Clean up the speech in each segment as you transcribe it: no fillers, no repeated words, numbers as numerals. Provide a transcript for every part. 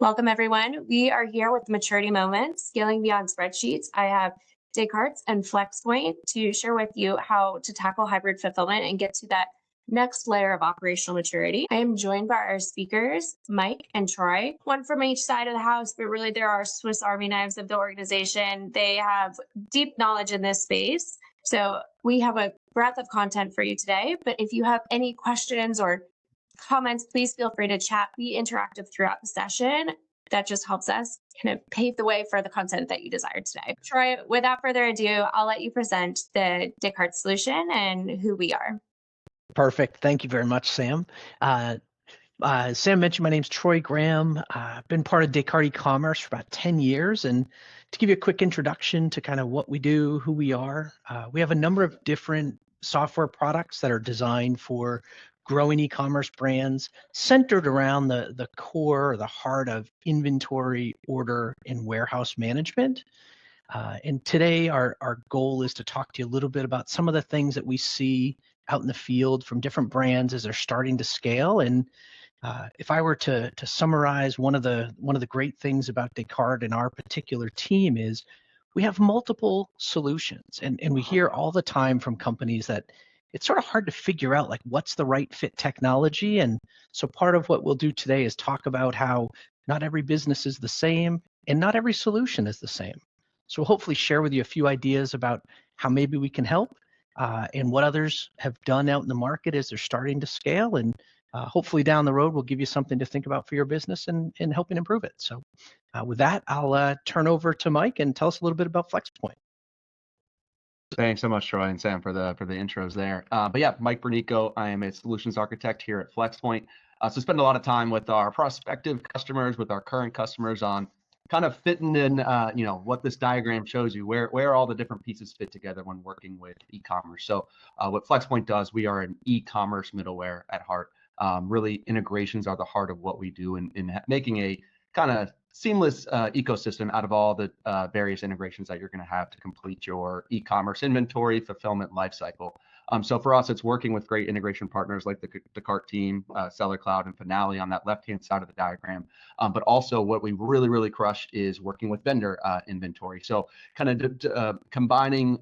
Welcome, everyone. We are here with Maturity Moments, Scaling Beyond Spreadsheets. I have Descartes and Flxpoint to share with you how to tackle hybrid fulfillment and get to that next layer of operational maturity. I am joined by our speakers, Mike and Troy, one from each side of the house, but really there are Swiss Army knives of the organization. They have deep knowledge in this space. So we have a breadth of content for you today, but if you have any questions or comments, please feel free to chat. Be interactive throughout the session. That just helps us kind of pave the way for the content that you desired today. Troy, without further ado, I'll let you present the Descartes solution and who we are. Perfect. Thank you very much, Sam. Sam mentioned my name's Troy Graham. I've been part of Descartes e-commerce for about 10 years. And to give you a quick introduction to kind of what we do, who we are, we have a number of different software products that are designed for growing e-commerce brands centered around the core or the heart of inventory, order, and warehouse management. And today our goal is to talk to you a little bit about some of the things that we see out in the field from different brands as they're starting to scale. And if I were to summarize one of the great things about Descartes and our particular team is we have multiple solutions. And we hear all the time from companies that it's sort of hard to figure out like what's the right fit technology. And so part of what we'll do today is talk about how not every business is the same and not every solution is the same. So we'll hopefully share with you a few ideas about how maybe we can help and what others have done out in the market as they're starting to scale. And hopefully down the road, we'll give you something to think about for your business and helping improve it. So with that, I'll turn over to Mike and tell us a little bit about Flxpoint. Thanks so much, Troy and Sam, for the intros there. But yeah, Mike Bernico, I am a solutions architect here at Flxpoint. So spend a lot of time with our prospective customers, with our current customers on kind of fitting in, what this diagram shows you, where all the different pieces fit together when working with e-commerce. So what Flxpoint does, we are an e-commerce middleware at heart. Really, integrations are the heart of what we do in making a kind of seamless ecosystem out of all the various integrations that you're going to have to complete your e-commerce inventory fulfillment lifecycle. So for us, it's working with great integration partners like the Descartes team, Seller Cloud, and Finale on that left-hand side of the diagram. But also what we really crush is working with vendor inventory. So kind of combining,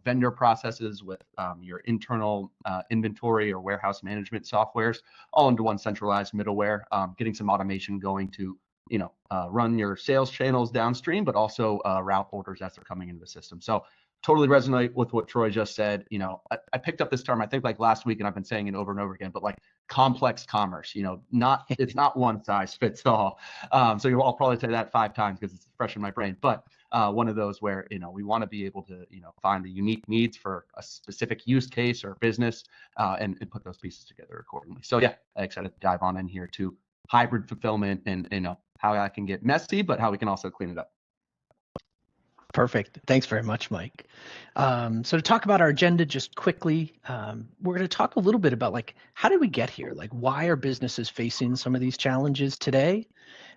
vendor processes with your internal inventory or warehouse management softwares all into one centralized middleware, getting some automation going to run your sales channels downstream, but also route orders as they're coming into the system. So totally resonate with what Troy just said. I picked up this term, I think like last week, and I've been saying it over and over again, but like complex commerce, it's not one size fits all. So I'll probably say that 5 times because it's fresh in my brain, but one of those where, we want to be able to, find the unique needs for a specific use case or business and put those pieces together accordingly. So yeah, excited to dive on in here to hybrid fulfillment and, how that can get messy, but how we can also clean it up. Perfect. Thanks very much, Mike. So to talk about our agenda just quickly, we're going to talk a little bit about like, how did we get here? Like, why are businesses facing some of these challenges today?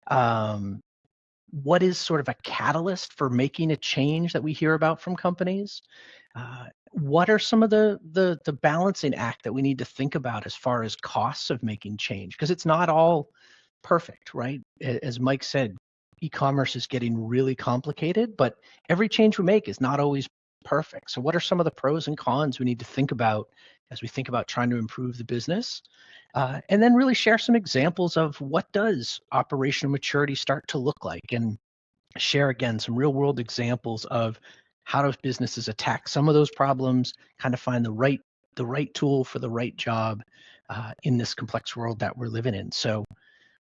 What is sort of a catalyst for making a change that we hear about from companies? What are some of the balancing act that we need to think about as far as costs of making change? Because it's not all perfect, right? As Mike said, e-commerce is getting really complicated, but every change we make is not always perfect. So what are some of the pros and cons we need to think about as we think about trying to improve the business? And then really share some examples of what does operational maturity start to look like, and share again some real world examples of how do businesses attack some of those problems, kind of find the right tool for the right job in this complex world that we're living in. So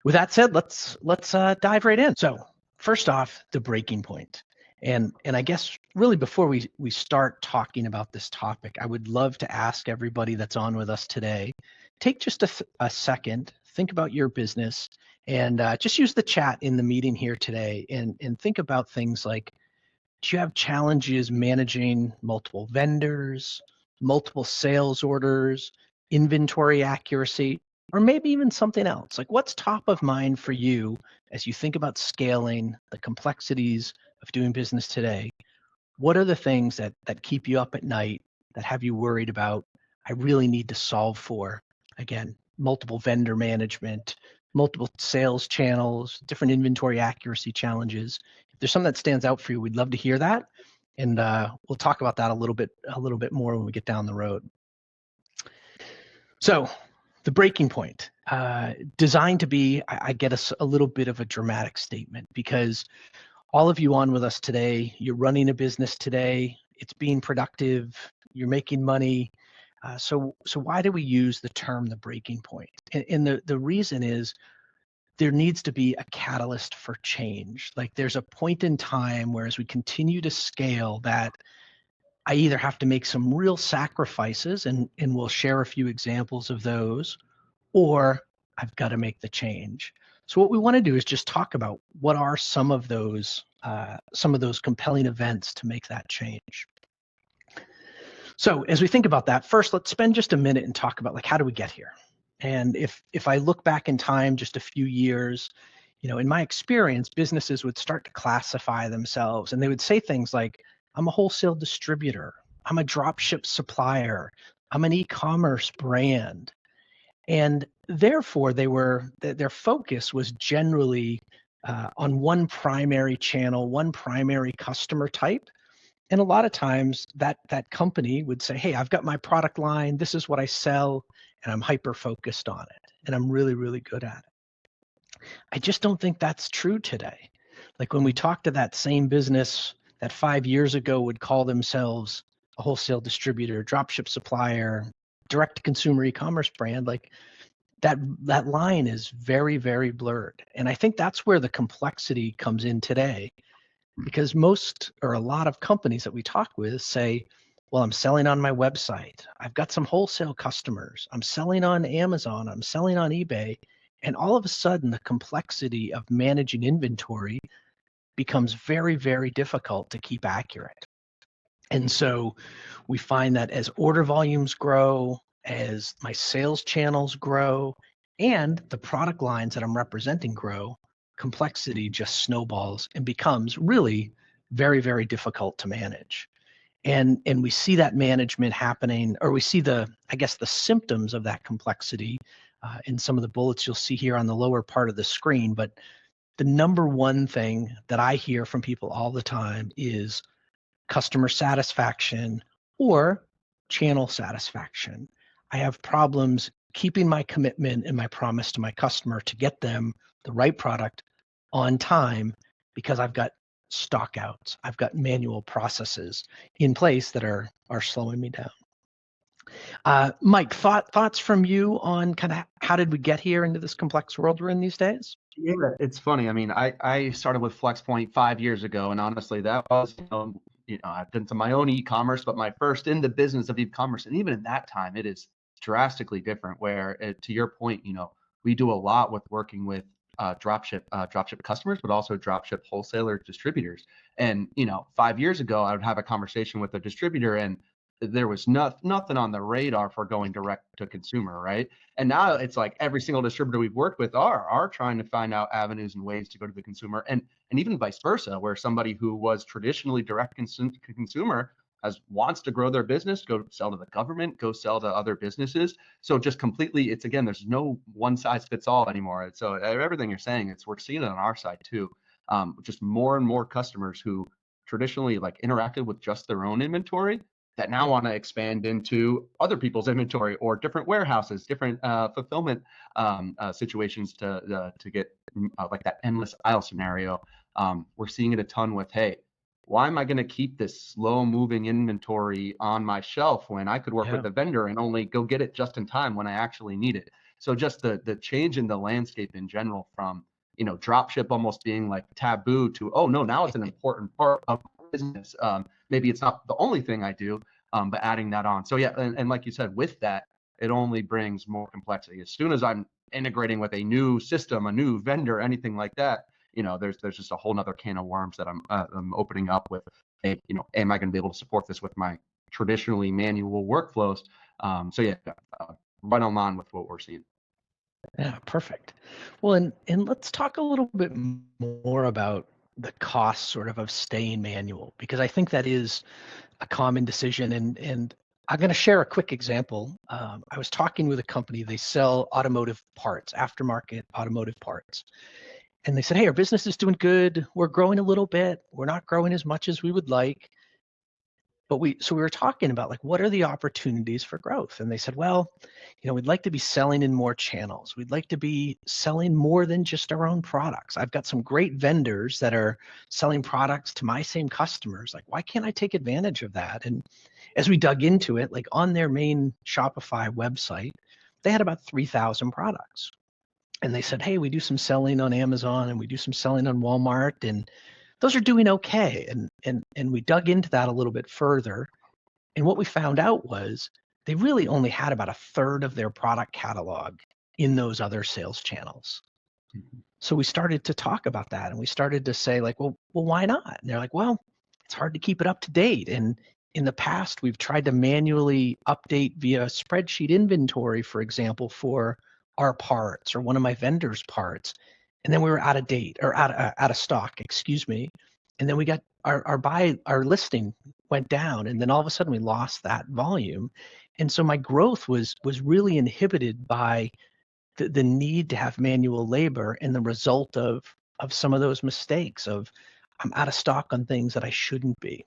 with that said, let's dive right in. So first off, the breaking point. And I guess really before we start talking about this topic, I would love to ask everybody that's on with us today, take just a second, think about your business, and just use the chat in the meeting here today and think about things like, do you have challenges managing multiple vendors, multiple sales orders, inventory accuracy? Or maybe even something else. Like, what's top of mind for you as you think about scaling, the complexities of doing business today? What are the things that keep you up at night, that have you worried about, I really need to solve for? Again, multiple vendor management, multiple sales channels, different inventory accuracy challenges. If there's something that stands out for you, we'd love to hear that. And we'll talk about that a little bit more when we get down the road. So the breaking point, designed to be, I get a little bit of a dramatic statement, because all of you on with us today, you're running a business today, it's being productive, you're making money. So why do we use the term the breaking point? And the reason is there needs to be a catalyst for change. Like there's a point in time where as we continue to scale that I either have to make some real sacrifices, and we'll share a few examples of those, or I've got to make the change. So what we want to do is just talk about what are some of those compelling events to make that change. So as we think about that, first, let's spend just a minute and talk about, like, how do we get here? And if I look back in time just a few years, in my experience, businesses would start to classify themselves, and they would say things like, I'm a wholesale distributor, I'm a dropship supplier, I'm an e-commerce brand. And therefore, their focus was generally on one primary channel, one primary customer type. And a lot of times that company would say, hey, I've got my product line, this is what I sell, and I'm hyper focused on it, and I'm really, really good at it. I just don't think that's true today. Like when we talk to that same business that 5 years ago would call themselves a wholesale distributor, dropship supplier, direct to consumer e-commerce brand, like that line is very, very blurred. And I think that's where the complexity comes in today, because most or a lot of companies that we talk with say, well, I'm selling on my website, I've got some wholesale customers, I'm selling on Amazon, I'm selling on eBay. And all of a sudden, the complexity of managing inventory becomes very, very difficult to keep accurate. And so we find that as order volumes grow, as my sales channels grow, and the product lines that I'm representing grow, complexity just snowballs and becomes really very, very difficult to manage. And we see that management happening, or we see the symptoms of that complexity in some of the bullets you'll see here on the lower part of the screen. But the number one thing that I hear from people all the time is customer satisfaction or channel satisfaction. I have problems keeping my commitment and my promise to my customer to get them the right product on time because I've got stockouts, I've got manual processes in place that are slowing me down. Mike, thoughts from you on kind of how did we get here into this complex world we're in these days? Yeah, it's funny. I mean, I started with Flexpoint 5 years ago, and honestly, that was, I've done some of my own e-commerce, but my first in the business of e-commerce, and even in that time, it is drastically different. Where, to your point, we do a lot with working with dropship customers, but also dropship wholesaler distributors. And 5 years ago, I would have a conversation with a distributor, and there was nothing on the radar for going direct to consumer, right? And now it's like every single distributor we've worked with are trying to find out avenues and ways to go to the consumer, and even vice versa, where somebody who was traditionally direct consumer wants to grow their business, go sell to the government, go sell to other businesses. So just completely, it's again, there's no one size fits all anymore. So everything you're saying, we're seeing it on our side too. Just more and more customers who traditionally interacted with just their own inventory that now want to expand into other people's inventory or different warehouses, different fulfillment situations to get like that endless aisle scenario. We're seeing it a ton with, hey, why am I going to keep this slow moving inventory on my shelf when I could work with a vendor and only go get it just in time when I actually need it? So just the change in the landscape in general from, dropship almost being like taboo to, oh no, now it's an important part of business. Maybe it's not the only thing I do, but adding that on. So yeah, and like you said, with that, it only brings more complexity. As soon as I'm integrating with a new system, a new vendor, anything like that, there's just a whole nother can of worms that I'm opening up with. Hey, am I going to be able to support this with my traditionally manual workflows? So yeah, right on line with what we're seeing. Yeah, perfect. Well, and let's talk a little bit more about the cost sort of staying manual, because I think that is a common decision. And I'm going to share a quick example. I was talking with a company. They sell automotive parts, aftermarket automotive parts. And they said, hey, our business is doing good. We're growing a little bit. We're not growing as much as we would like. But we were talking about like, what are the opportunities for growth? And they said, well, we'd like to be selling in more channels. We'd like to be selling more than just our own products. I've got some great vendors that are selling products to my same customers. Like, why can't I take advantage of that? And as we dug into it, like on their main Shopify website, they had about 3,000 products. And they said, hey, we do some selling on Amazon and we do some selling on Walmart, and those are doing okay. And we dug into that a little bit further. And what we found out was they really only had about a third of their product catalog in those other sales channels. Mhm. So we started to talk about that, and we started to say like, well, why not? And they're like, well, it's hard to keep it up to date. And in the past, we've tried to manually update via spreadsheet inventory, for example, for our parts or one of my vendors' parts. And then we were out of date or out of stock, excuse me. And then we got our listing went down, and then all of a sudden we lost that volume. And so my growth was really inhibited by the need to have manual labor, and the result of some of those mistakes of I'm out of stock on things that I shouldn't be.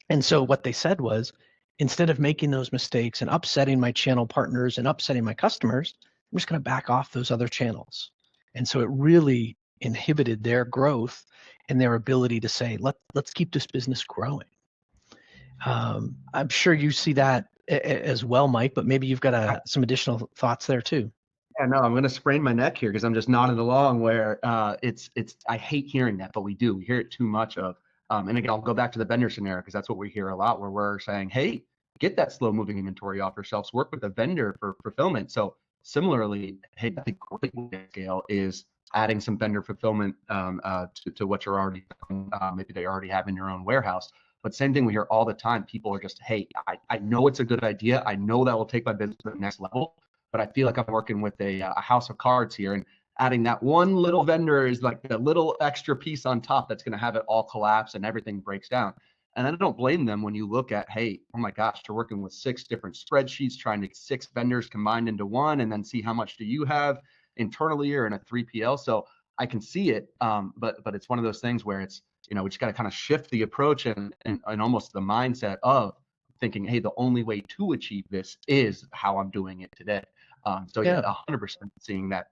And so what they said was, instead of making those mistakes and upsetting my channel partners and upsetting my customers, I'm just going to back off those other channels. And so it really inhibited their growth and their ability to say, let's keep this business growing. I'm sure you see that as well, Mike, but maybe you've got some additional thoughts there too. Yeah, no, I'm going to sprain my neck here because I'm just nodding along where it's I hate hearing that, but we do. We hear it too much of. And again, I'll go back to the vendor scenario because that's what we hear a lot, where we're saying, hey, get that slow moving inventory off your shelves, work with a vendor for fulfillment. So similarly, hey, I think a great way to scale is adding some vendor fulfillment to what you're already maybe they already have in your own warehouse. But same thing we hear all the time. People are just, hey, I know it's a good idea. I know that will take my business to the next level, but I feel like I'm working with a house of cards here, and adding that one little vendor is like a little extra piece on top that's going to have it all collapse and everything breaks down. And I don't blame them when you look at, hey, oh my gosh, you're working with 6 different spreadsheets, trying to get 6 vendors combined into one, and then see how much do you have internally or in a 3PL. So I can see it, but it's one of those things where it's, we just got to kind of shift the approach and almost the mindset of thinking, hey, the only way to achieve this is how I'm doing it today. So yeah, 100% seeing that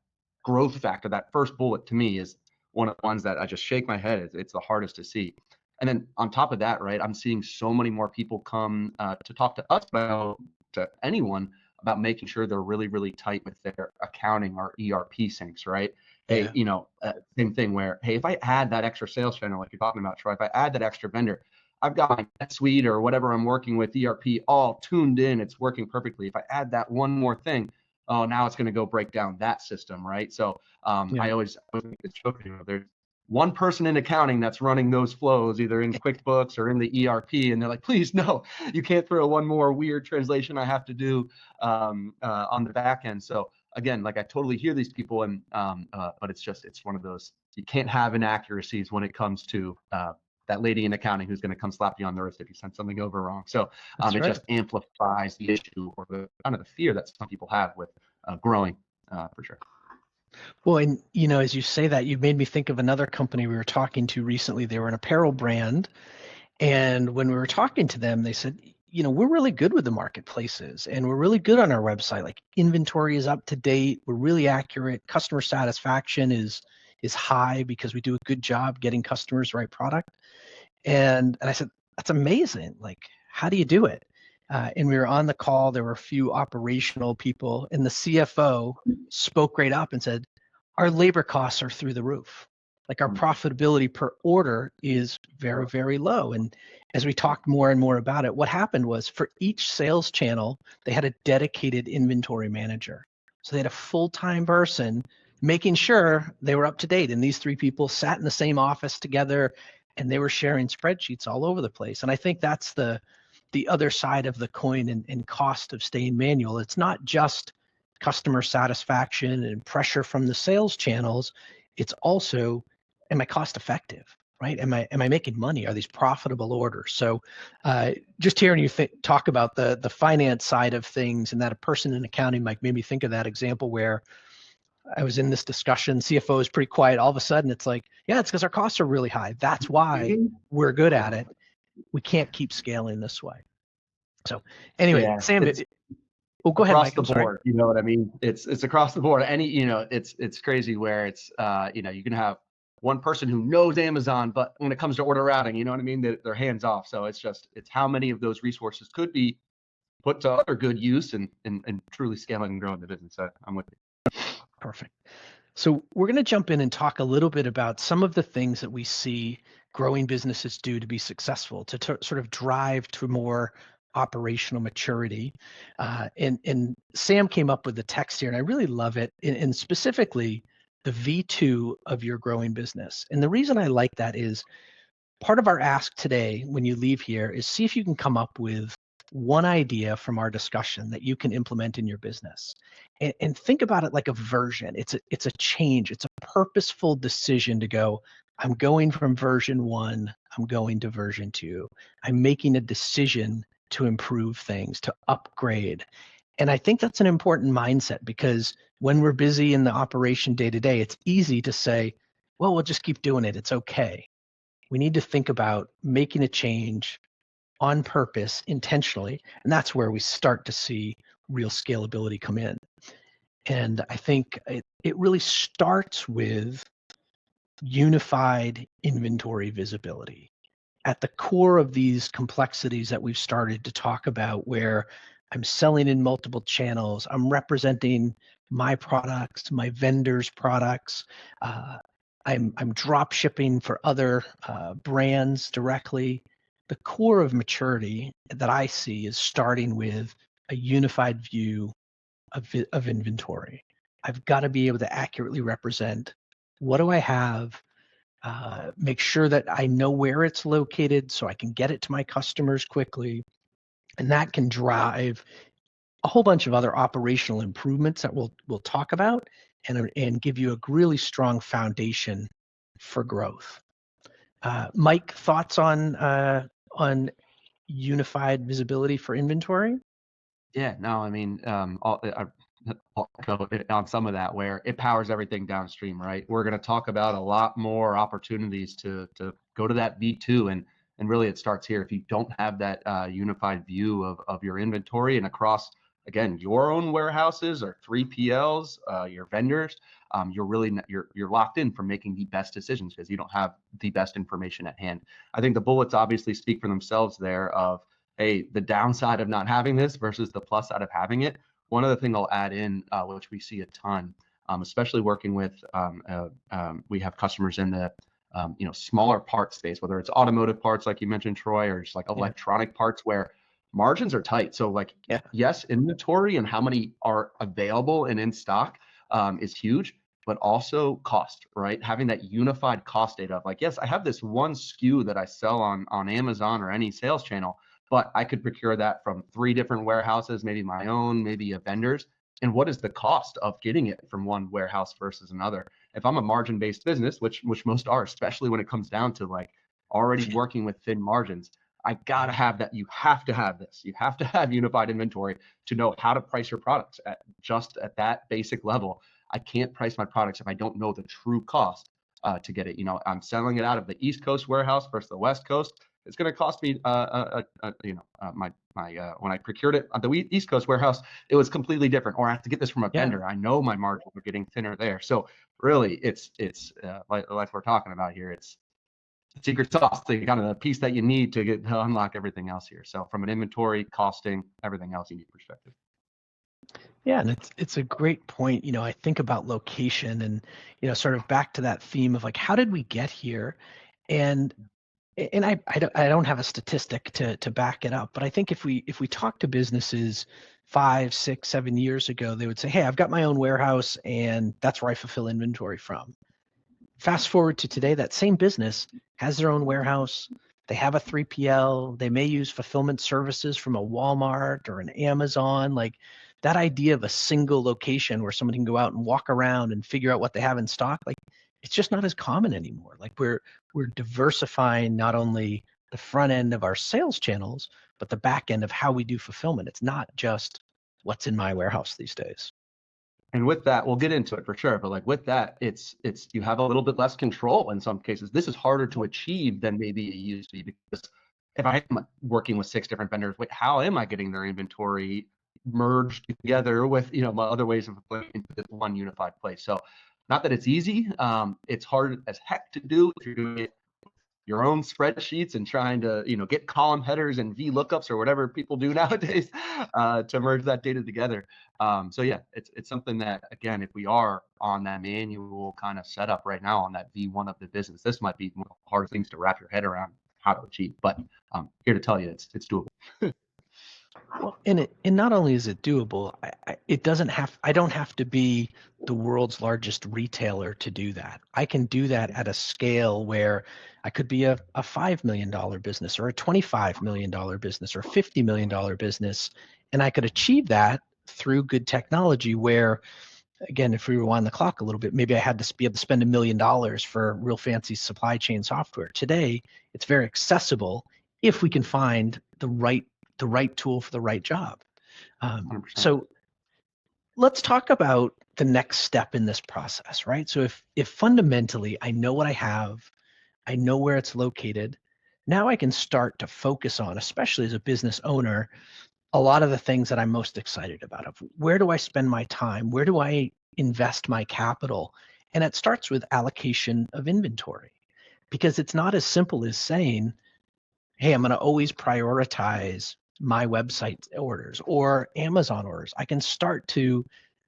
growth factor. That first bullet to me is one of the ones that I just shake my head. It's the hardest to see. And then on top of that, right, I'm seeing so many more people come to talk to us about, to anyone, about making sure they're really, really tight with their accounting or ERP syncs, right? Hey, same thing where, hey, if I add that extra sales channel, like you're talking about, Troy, if I add that extra vendor, I've got my NetSuite or whatever I'm working with, ERP, all tuned in. It's working perfectly. If I add that one more thing, oh, now it's going to go break down that system, right? So I always make this joke, there's one person in accounting that's running those flows, either in QuickBooks or in the ERP, and they're like, please, no, you can't throw one more weird translation I have to do on the back end. So again, like I totally hear these people, and but it's one of those, you can't have inaccuracies when it comes to that lady in accounting who's going to come slap you on the wrist if you send something over wrong. So it just amplifies the issue or the kind of the fear that some people have with growing for sure. Well, and as you say that, you made me think of another company we were talking to recently. They were an apparel brand, and when we were talking to them, they said, we're really good with the marketplaces, and we're really good on our website. Like, inventory is up to date. We're really accurate. Customer satisfaction is high because we do a good job getting customers the right product. And I said, that's amazing. Like, how do you do it? And we were on the call. There were a few operational people, and the CFO spoke right up and said, our labor costs are through the roof. Like, our profitability per order is very, very low. And as we talked more and more about it, what happened was, for each sales channel, they had a dedicated inventory manager. So they had a full-time person making sure they were up to date. And these 3 people sat in the same office together, and they were sharing spreadsheets all over the place. And I think that's the other side of the coin and cost of staying manual. It's not just customer satisfaction and pressure from the sales channels. It's also, am I cost effective? right? Am I making money? Are these profitable orders? So just hearing you talk about the finance side of things, and that a person in accounting might made me think of that example where I was in this discussion, CFO is pretty quiet. All of a sudden it's like, yeah, it's because our costs are really high. That's why we're good at it. We can't keep scaling this way. So anyway, Yeah, Sam, it's go ahead, across Mike. the I'm sorry. board. You know what I mean? It's across the board. It's crazy where it's you can have one person who knows Amazon, but when it comes to order routing, you know what I mean? They're hands off. So it's how many of those resources could be put to other good use and truly scaling and growing the business. So I'm with you. Perfect. So we're going to jump in and talk a little bit about some of the things that we see growing businesses do to be successful, to sort of drive to more operational maturity. And Sam came up with the text here, and I really love it, and specifically the V2 of your growing business. And the reason I like that is part of our ask today when you leave here is see if you can come up with one idea from our discussion that you can implement in your business. And think about it like a version. It's a change. It's a purposeful decision to go, I'm going from version 1, I'm going to version 2. I'm making a decision to improve things, to upgrade. And I think that's an important mindset, because when we're busy in the operation day to day, it's easy to say, well, we'll just keep doing it. It's okay. We need to think about making a change on purpose, intentionally, and that's where we start to see real scalability come in. And I think it really starts with unified inventory visibility. At the core of these complexities that we've started to talk about, where I'm selling in multiple channels, I'm representing my products, my vendors' products, I'm drop shipping for other brands directly. The core of maturity that I see is starting with a unified view of inventory. I've got to be able to accurately represent what do I have, make sure that I know where it's located so I can get it to my customers quickly. And that can drive a whole bunch of other operational improvements that we'll talk about, and give you a really strong foundation for growth. Mike, thoughts on unified visibility for inventory? Yeah, no, I mean, I'll go on some of that where it powers everything downstream, right? We're going to talk about a lot more opportunities to go to that V2, and really it starts here. If you don't have that unified view of your inventory and across, again, your own warehouses or 3PLs, your vendors, you're locked in from making the best decisions because you don't have the best information at hand. I think the bullets obviously speak for themselves there of, hey, the downside of not having this versus the plus side of having it. One other thing I'll add in, which we see a ton, especially working with, we have customers in the, smaller part space, whether it's automotive parts, like you mentioned, Troy, or just like electronic parts where margins are tight. So like, yes, inventory and how many are available and in stock is huge, but also cost, right? Having that unified cost data of like, yes, I have this one SKU that I sell on Amazon or any sales channel, but I could procure that from 3 different warehouses, maybe my own, maybe a vendor's. And what is the cost of getting it from one warehouse versus another? If I'm a margin-based business, which most are, especially when it comes down to like already working with thin margins, I gotta have that. You have to have this. You have to have unified inventory to know how to price your products at that basic level. I can't price my products if I don't know the true cost to get it. I'm selling it out of the East Coast warehouse versus the West Coast. It's going to cost me, when I procured it at the East Coast warehouse, it was completely different. Or I have to get this from a vendor. I know my margins are getting thinner there. So really, it's like we're talking about here. It's secret sauce, the kind of the piece that you need to unlock everything else here. So from an inventory, costing, everything else, you need perspective. Yeah, and it's a great point. I think about location and, sort of back to that theme of like, how did we get here? And I don't have a statistic to back it up, but I think if we talk to businesses 5, 6, 7 years ago, they would say, hey, I've got my own warehouse and that's where I fulfill inventory from. Fast forward to today, that same business has their own warehouse. They have a 3PL. They may use fulfillment services from a Walmart or an Amazon. Like that idea of a single location where someone can go out and walk around and figure out what they have in stock, like it's just not as common anymore. Like we're diversifying not only the front end of our sales channels, but the back end of how we do fulfillment. It's not just what's in my warehouse these days. And with that, we'll get into it for sure. But like with that, it's you have a little bit less control in some cases. This is harder to achieve than maybe it used to be, because if I am working with 6 different vendors, wait, how am I getting their inventory merged together with my other ways of putting into this one unified place? So not that it's easy. It's hard as heck to do if you're doing it your own spreadsheets and trying to get column headers and VLOOKUPs or whatever people do nowadays to merge that data together. So yeah, it's something that, again, if we are on that manual kind of setup right now on that V1 of the business, this might be one of the hardest things to wrap your head around how to achieve. But here to tell you, it's doable. Well, and not only is it doable, I don't have to be the world's largest retailer to do that. I can do that at a scale where I could be a $5 million business or a $25 million business or a $50 million business. And I could achieve that through good technology where, again, if we rewind the clock a little bit, maybe I had to be able to spend $1 million for real fancy supply chain software. Today, it's very accessible if we can find the right tool for the right job. So let's talk about the next step in this process, right? So if fundamentally I know what I have, I know where it's located, now I can start to focus on, especially as a business owner, a lot of the things that I'm most excited about. Of where do I spend my time? Where do I invest my capital? And it starts with allocation of inventory, because it's not as simple as saying, hey, I'm going to always prioritize my website orders or Amazon orders. I can start to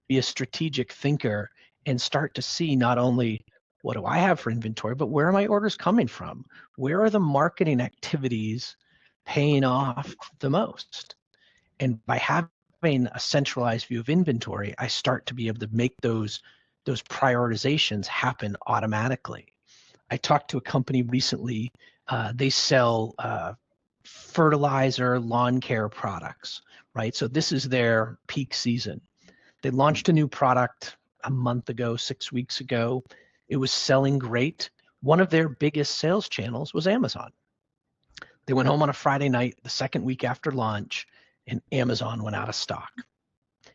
be a strategic thinker and start to see not only what do I have for inventory, but where are my orders coming from? Where are the marketing activities paying off the most? And by having a centralized view of inventory, I start to be able to make those prioritizations happen automatically. I talked to a company recently. They sell fertilizer, lawn care products, right? So this is their peak season. They launched a new product a month ago, 6 weeks ago. It was selling great. One of their biggest sales channels was Amazon. They went home on a Friday night, the second week after launch, and Amazon went out of stock.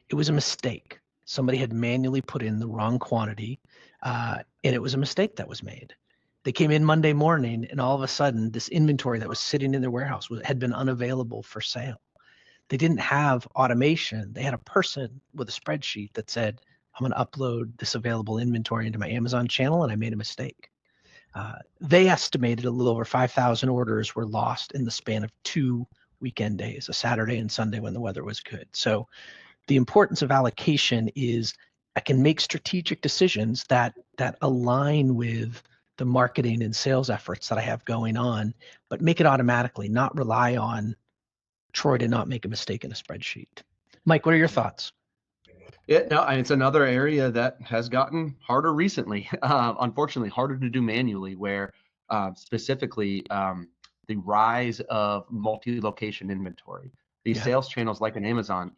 It was a mistake. Somebody had manually put in the wrong quantity, and it was a mistake that was made. They came in Monday morning, and all of a sudden, this inventory that was sitting in their warehouse had been unavailable for sale. They didn't have automation. They had a person with a spreadsheet that said, I'm going to upload this available inventory into my Amazon channel, and I made a mistake. They estimated a little over 5,000 orders were lost in the span of 2 weekend days, a Saturday and Sunday when the weather was good. So the importance of allocation is I can make strategic decisions that align with the marketing and sales efforts that I have going on, but make it automatically, not rely on Troy to not make a mistake in a spreadsheet. Mike, what are your thoughts? Yeah, no, and it's another area that has gotten harder recently. Unfortunately, harder to do manually, where specifically the rise of multi-location inventory. These sales channels like an Amazon,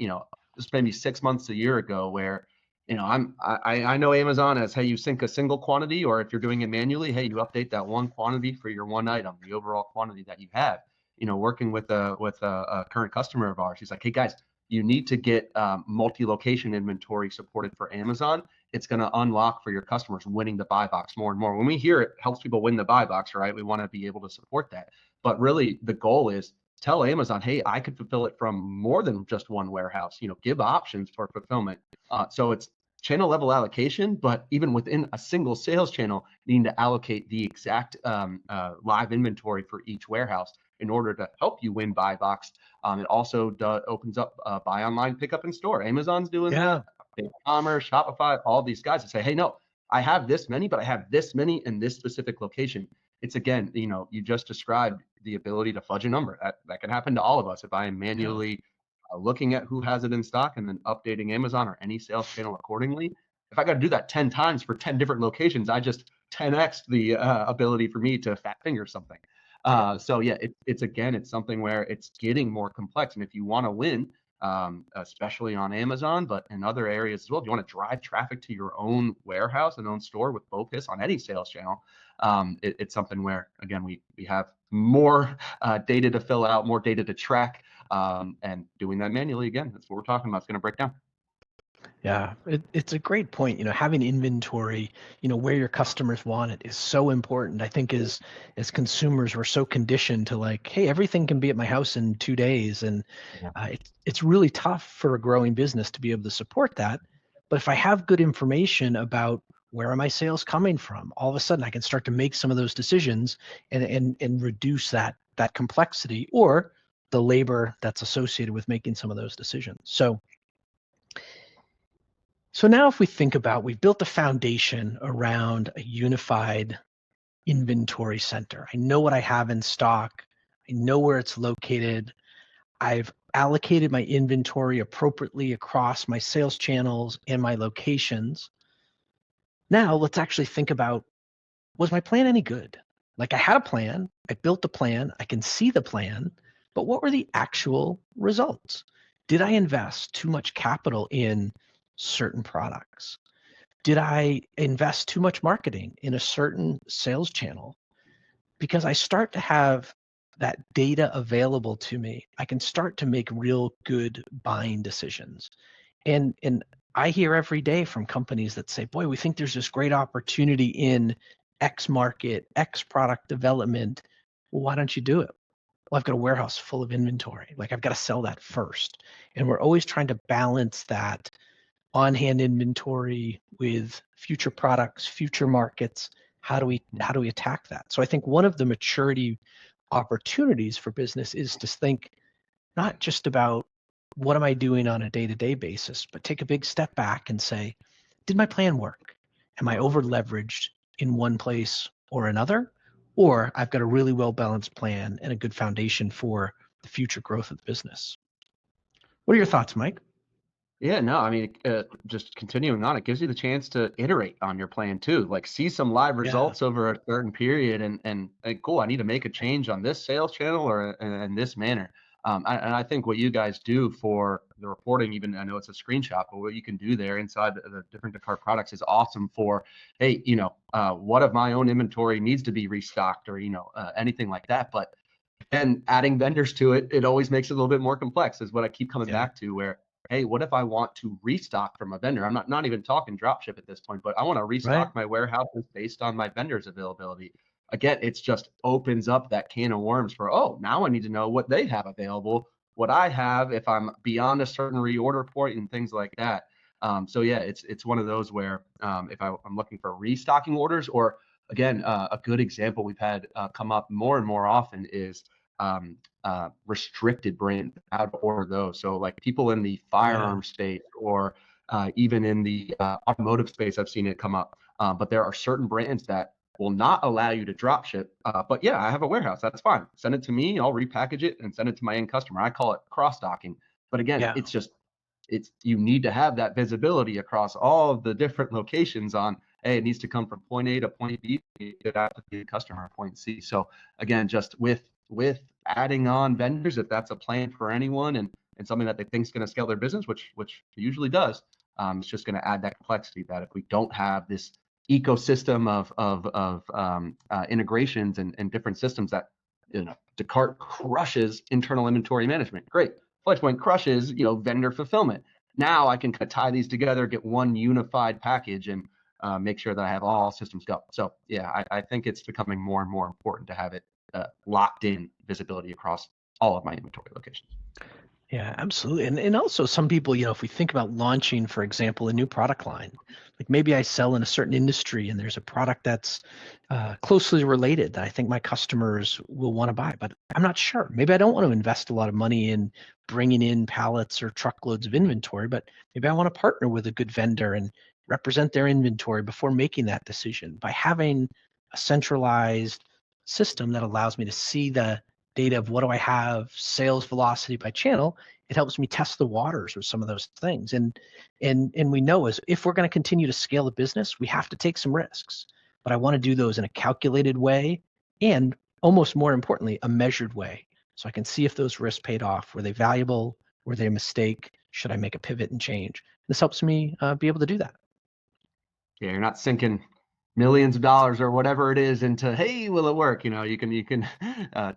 this maybe 6 months, a year ago, where I know Amazon as, hey, you sync a single quantity, or if you're doing it manually, hey, you update that one quantity for your one item, the overall quantity that you have. Working with a current customer of ours, he's like, hey guys, you need to get multi-location inventory supported for Amazon. It's going to unlock for your customers winning the buy box more and more. When we hear it helps people win the buy box, right? We want to be able to support that. But really, the goal is tell Amazon, hey, I could fulfill it from more than just one warehouse. Give options for fulfillment. So it's channel level allocation, but even within a single sales channel, needing to allocate the exact live inventory for each warehouse in order to help you win buy box. It also opens up buy online, pick up in store. Amazon's doing that. Ecommerce, Shopify, all these guys that say, hey, no, I have this many, but I have this many in this specific location. It's, again, you just described the ability to fudge a number. That can happen to all of us if I am manually looking at who has it in stock and then updating Amazon or any sales channel accordingly. If I got to do that 10 times for 10 different locations, I just 10x the ability for me to fat finger something. So yeah, it's something where it's getting more complex. And if you want to win, especially on Amazon, but in other areas as well. If you want to drive traffic to your own warehouse and own store with focus on any sales channel, it's something where, again, we have more data to fill out, more data to track, and doing that manually, again, that's what we're talking about. It's going to break down. Yeah, it's a great point. Having inventory, where your customers want it is so important. I think as consumers, we're so conditioned to like, hey, everything can be at my house in 2 days, and it's really tough for a growing business to be able to support that. But if I have good information about where are my sales coming from, all of a sudden I can start to make some of those decisions and reduce that complexity or the labor that's associated with making some of those decisions. So now if we think about, we've built a foundation around a unified inventory center. I know what I have in stock. I know where it's located. I've allocated my inventory appropriately across my sales channels and my locations. Now let's actually think about, was my plan any good? Like I had a plan, I built a plan, I can see the plan, but what were the actual results? Did I invest too much capital in certain products? Did I invest too much marketing in a certain sales channel? Because I start to have that data available to me, I can start to make real good buying decisions. And I hear every day from companies that say, boy, we think there's this great opportunity in X market, X product development. Well, why don't you do it? Well, I've got a warehouse full of inventory. Like I've got to sell that first. And we're always trying to balance that on-hand inventory with future products, future markets. How do we attack that? So I think one of the maturity opportunities for business is to think not just about what am I doing on a day-to-day basis, but take a big step back and say, did my plan work? Am I over leveraged in one place or another? Or I've got a really well-balanced plan and a good foundation for the future growth of the business. What are your thoughts, Mike? Yeah, no, I mean, just continuing on, it gives you the chance to iterate on your plan too, like see some live results over a certain period and cool, I need to make a change on this sales channel or in this manner. And I think what you guys do for the reporting, even I know it's a screenshot, but what you can do there inside the different Descartes products is awesome for, hey, what of my own inventory needs to be restocked or, anything like that. But then adding vendors to it, it always makes it a little bit more complex is what I keep coming back to where, hey, what if I want to restock from a vendor? I'm not even talking dropship at this point, but I want to restock my warehouses based on my vendor's availability. Again, it's just opens up that can of worms for, oh, now I need to know what they have available, what I have if I'm beyond a certain reorder point and things like that. So yeah, it's one of those where if I'm looking for restocking orders, or again, a good example we've had come up more and more often is restricted brand, how to order those. So like people in the firearm space or even in the automotive space, I've seen it come up. But there are certain brands that will not allow you to drop ship. But yeah, I have a warehouse. That's fine. Send it to me. I'll repackage it and send it to my end customer. I call it cross-docking. But again, you need to have that visibility across all of the different locations on, hey, it needs to come from point A to point B, get out to the customer at point C. So again, just with adding on vendors, if that's a plan for anyone and something that they think is going to scale their business, which it usually does, it's just going to add that complexity that if we don't have this ecosystem of integrations and different systems that, Descartes crushes internal inventory management. Great. Flxpoint crushes, vendor fulfillment. Now I can tie these together, get one unified package and make sure that I have all systems go. So yeah, I think it's becoming more and more important to have it locked in visibility across all of my inventory locations. Yeah, absolutely. And also some people, if we think about launching, for example, a new product line, like maybe I sell in a certain industry and there's a product that's closely related that I think my customers will want to buy, but I'm not sure. Maybe I don't want to invest a lot of money in bringing in pallets or truckloads of inventory, but maybe I want to partner with a good vendor and represent their inventory before making that decision. By having a centralized system that allows me to see the data of what do I have, sales velocity by channel, it helps me test the waters with some of those things. And we know is if we're going to continue to scale the business, we have to take some risks. But I want to do those in a calculated way and almost more importantly, a measured way. So I can see if those risks paid off. Were they valuable? Were they a mistake? Should I make a pivot and change? This helps me be able to do that. Yeah, you're not sinking millions of dollars or whatever it is into, hey, will it work? You can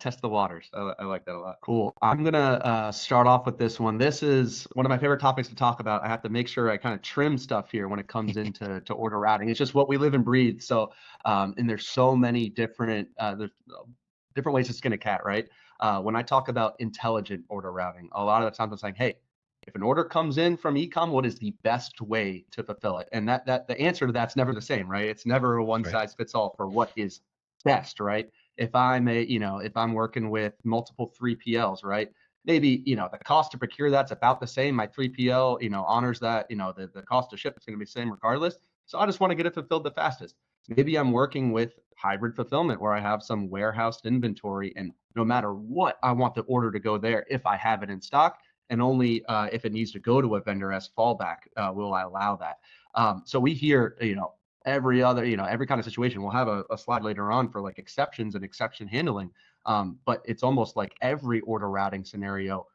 test the waters. I like that a lot. Cool. I'm gonna start off with this one. This is one of my favorite topics to talk about. I have to make sure I kind of trim stuff here when it comes into order routing. It's just what we live and breathe. So, and there's so many different different ways to skin a cat, right? When I talk about intelligent order routing, a lot of the times I'm saying, hey, if an order comes in from ecom, what is the best way to fulfill it? And that the answer to that's never the same, right? It's never a one size fits all for what is best, right? If I'm if I'm working with multiple 3PLs, right? Maybe, the cost to procure that's about the same. My 3PL, honors that, the cost to ship is going to be the same regardless. So I just want to get it fulfilled the fastest. Maybe I'm working with hybrid fulfillment where I have some warehoused inventory, and no matter what, I want the order to go there if I have it in stock. And only if it needs to go to a vendor as fallback will I allow that. So we hear, every kind of situation. We'll have a slide later on for like exceptions and exception handling. But it's almost like every order routing scenario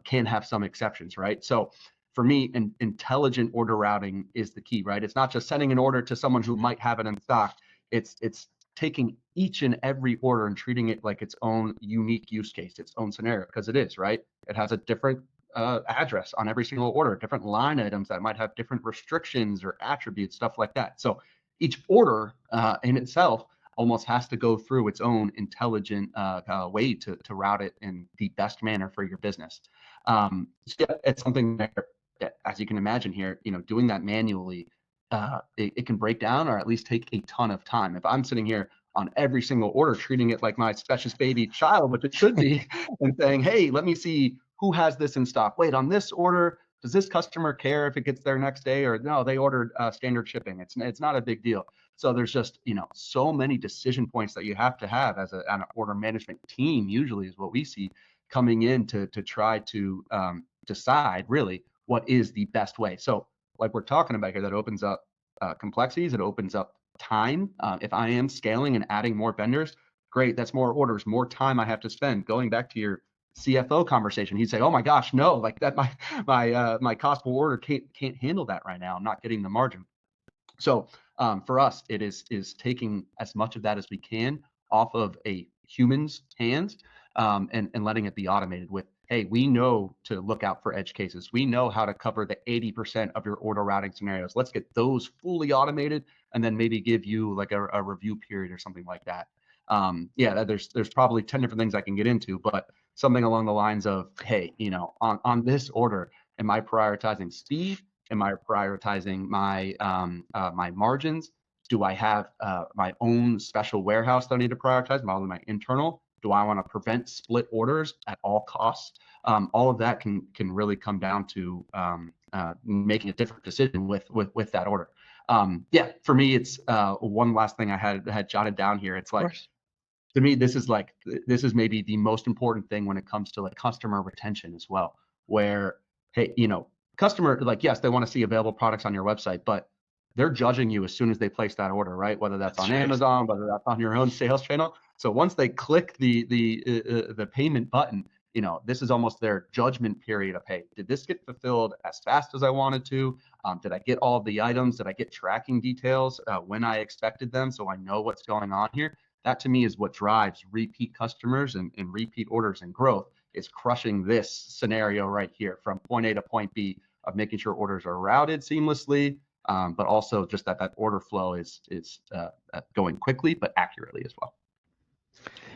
can have some exceptions, right? So for me, intelligent order routing is the key, right? It's not just sending an order to someone who might have it in stock. It's taking each and every order and treating it like its own unique use case, its own scenario, because it is, right? It has a different address on every single order, different line items that might have different restrictions or attributes, stuff like that. So each order in itself almost has to go through its own intelligent way to route it in the best manner for your business. So yeah, it's something that, as you can imagine here, doing that manually, it can break down or at least take a ton of time. If I'm sitting here on every single order, treating it like my precious baby child, which it should be, and saying, hey, let me see who has this in stock. Wait, on this order, does this customer care if it gets there next day? Or no, they ordered standard shipping. It's not a big deal. So there's just, so many decision points that you have to have as an order management team, usually is what we see coming in to try to decide really what is the best way. So like we're talking about here, that opens up complexities. It opens up time. If I am scaling and adding more vendors, great, that's more orders, more time I have to spend. Going back to your CFO conversation, he'd say, oh my gosh, no, like that my cost per order can't handle that right now. I'm not getting the margin. So for us, it is taking as much of that as we can off of a human's hands and letting it be automated with, hey, we know to look out for edge cases. We know how to cover the 80% of your order routing scenarios. Let's get those fully automated and then maybe give you like a review period or something like that. Yeah, there's probably 10 different things I can get into, but something along the lines of, hey, on this order, am I prioritizing speed? Am I prioritizing my my margins? Do I have my own special warehouse that I need to prioritize? My internal? Do I want to prevent split orders at all costs? All of that can really come down to making a different decision with that order. Yeah, for me, it's one last thing I had jotted down here. It's like, to me, this is maybe the most important thing when it comes to like customer retention as well, where, hey, customer, like, yes, they want to see available products on your website, but they're judging you as soon as they place that order, right? Whether that's on Amazon, whether that's on your own sales channel. So once they click the payment button, this is almost their judgment period of, hey, did this get fulfilled as fast as I wanted to? Did I get all of the items? Did I get tracking details when I expected them, so I know what's going on here? That to me is what drives repeat customers and repeat orders and growth, is crushing this scenario right here from point A to point B of making sure orders are routed seamlessly, but also just that order flow is going quickly but accurately as well.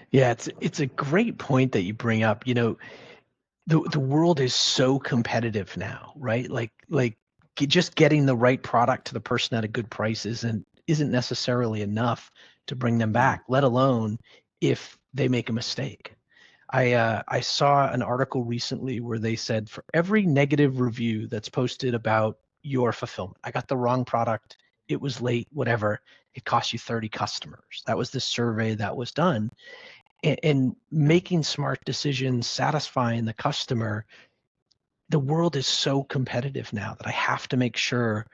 Yeah, it's a great point that you bring up. The world is so competitive now, right? Like just getting the right product to the person at a good price isn't necessarily enough to bring them back, let alone if they make a mistake. I saw an article recently where they said for every negative review that's posted about your fulfillment, I got the wrong product, it was late, whatever, it cost you 30 customers. That was the survey that was done. And making smart decisions, satisfying the customer, the world is so competitive now that I have to make sure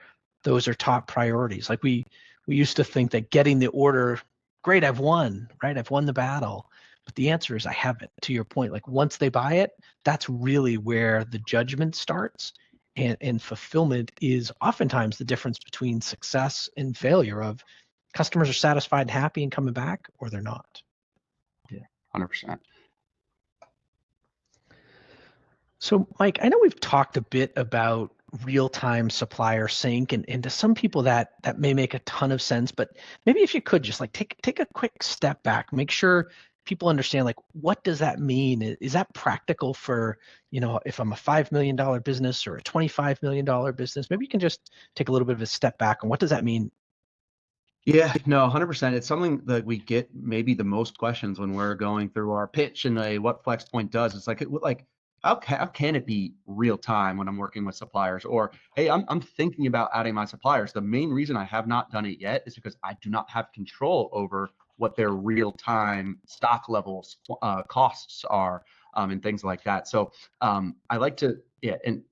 those are top priorities. Like we used to think that getting the order, great, I've won, right? I've won the battle. But the answer is I haven't. To your point, like once they buy it, that's really where the judgment starts. And fulfillment is oftentimes the difference between success and failure of customers are satisfied and happy and coming back, or they're not. Yeah, 100%. So, Mike, I know we've talked a bit about real-time supplier sync, and to some people that may make a ton of sense, but maybe if you could just like take a quick step back, make sure people understand like what does that mean? Is that practical for, if I'm a $5 million business or a $25 million business? Maybe you can just take a little bit of a step back and what does that mean? Yeah, no, 100%. It's something that we get maybe the most questions when we're going through our pitch and what FlexPoint does. It's like how can it be real time when I'm working with suppliers? Or, hey, I'm thinking about adding my suppliers. The main reason I have not done it yet is because I do not have control over what their real time stock levels, costs are, and things like that. So I like to, and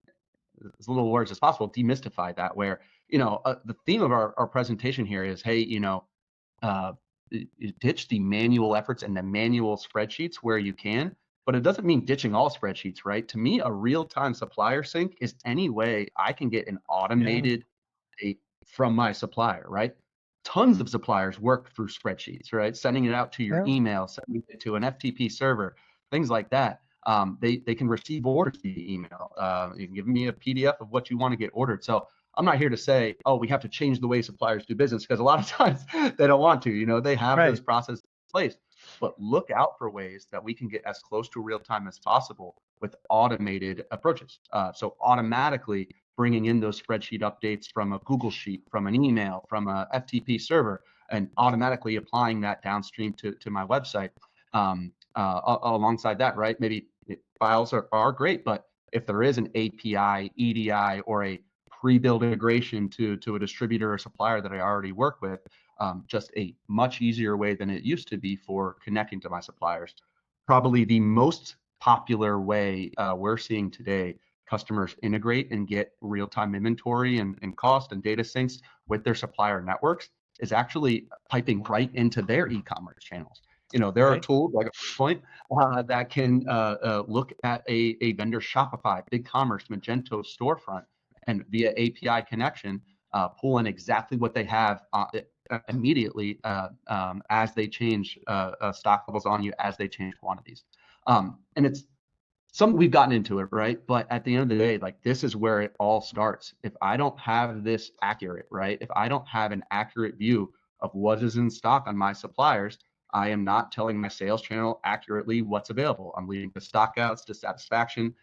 as little words as possible, demystify that where, the theme of our presentation here is, hey, uh, ditch the manual efforts and the manual spreadsheets where you can, but it doesn't mean ditching all spreadsheets, right? To me, a real-time supplier sync is any way I can get an automated date from my supplier, right? Tons of suppliers work through spreadsheets, right? Sending it out to your Yeah. email, sending it to an FTP server, things like that. They can receive orders via email. You can give me a PDF of what you want to get ordered. So I'm not here to say, oh, we have to change the way suppliers do business, because a lot of times they don't want to. They have those Right. processes in place. But look out for ways that we can get as close to real time as possible with automated approaches. So automatically bringing in those spreadsheet updates from a Google Sheet, from an email, from a FTP server, and automatically applying that downstream to my website. Alongside that, right? Maybe files are great, but if there is an API, EDI, or a pre-built integration to a distributor or supplier that I already work with, just a much easier way than it used to be for connecting to my suppliers. Probably the most popular way we're seeing today customers integrate and get real-time inventory and cost and data syncs with their supplier networks is actually piping right into their e-commerce channels. There are tools like Point that can look at a vendor Shopify, BigCommerce, Magento storefront, and via API connection, pull in exactly what they have immediately as they change stock levels on you, as they change quantities. And it's something we've gotten into it, right? But at the end of the day, like this is where it all starts. If I don't have this accurate, right? If I don't have an accurate view of what is in stock on my suppliers, I am not telling my sales channel accurately what's available. I'm leading to stockouts, dissatisfaction.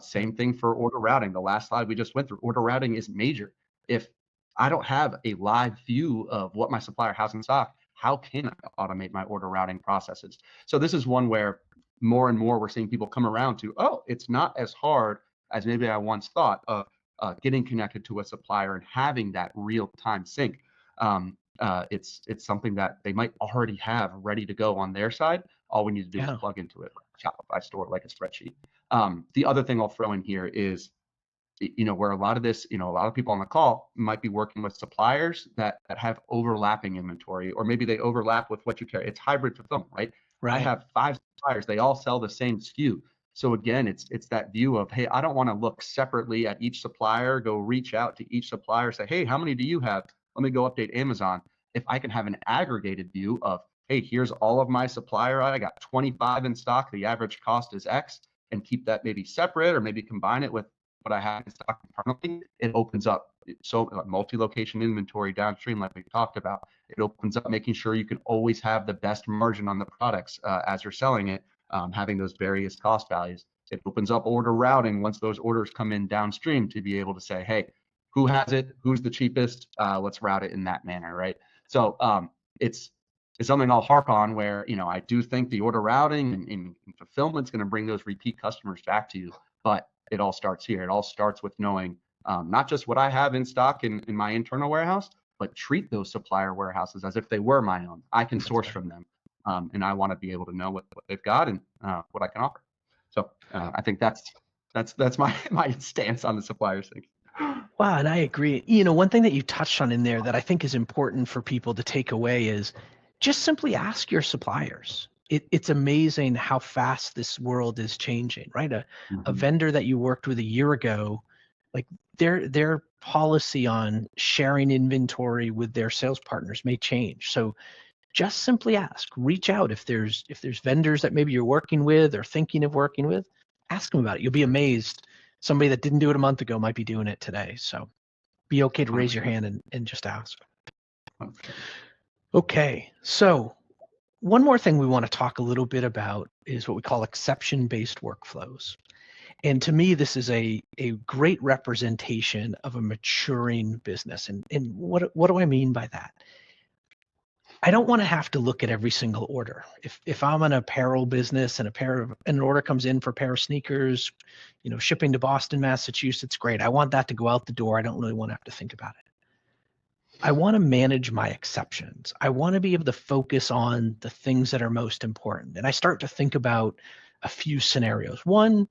Same thing for order routing. The last slide we just went through, order routing is major. If I don't have a live view of what my supplier has in stock, how can I automate my order routing processes? So this is one where more and more we're seeing people come around to, oh, it's not as hard as maybe I once thought of getting connected to a supplier and having that real-time sync. It's something that they might already have ready to go on their side. All we need to do is plug into it, like a Shopify store, like a spreadsheet. The other thing I'll throw in here is, where a lot of this, a lot of people on the call might be working with suppliers that have overlapping inventory, or maybe they overlap with what you carry. It's hybrid fulfillment, right? I have 5 suppliers, they all sell the same SKU. So again, it's that view of, hey, I don't want to look separately at each supplier, go reach out to each supplier, say, hey, how many do you have? Let me go update Amazon. If I can have an aggregated view of, hey, here's all of my supplier, I got 25 in stock, the average cost is X, and keep that maybe separate or maybe combine it with what I have in stock internally, it opens up so multi-location inventory downstream, like we talked about. It opens up making sure you can always have the best margin on the products as you're selling it, having those various cost values. It opens up order routing once those orders come in downstream to be able to say, hey, who has it? Who's the cheapest? Let's route it in that manner, right? So it's something I'll harp on where, I do think the order routing and fulfillment is going to bring those repeat customers back to you, but it all starts here. It all starts with knowing not just what I have in stock in my internal warehouse, but treat those supplier warehouses as if they were my own. I can source from them, and I want to be able to know what they've got and what I can offer. So I think that's my stance on the supplier thing. Wow, and I agree. One thing that you touched on in there that I think is important for people to take away is just simply ask your suppliers. it's amazing how fast this world is changing, right? A Mhm. vendor that you worked with a year ago, like their policy on sharing inventory with their sales partners may change. So just simply ask, reach out if there's vendors that maybe you're working with or thinking of working with, ask them about it. You'll be amazed. Somebody that didn't do it a month ago might be doing it today. So be okay to raise your 100%. hand and just ask. 100%. Okay, so one more thing we want to talk a little bit about is what we call exception-based workflows. And to me, this is a great representation of a maturing business. And what do I mean by that? I don't want to have to look at every single order. If I'm an apparel business and an order comes in for a pair of sneakers, shipping to Boston, Massachusetts, great. I want that to go out the door. I don't really want to have to think about it. I want to manage my exceptions. I want to be able to focus on the things that are most important. And I start to think about a few scenarios. One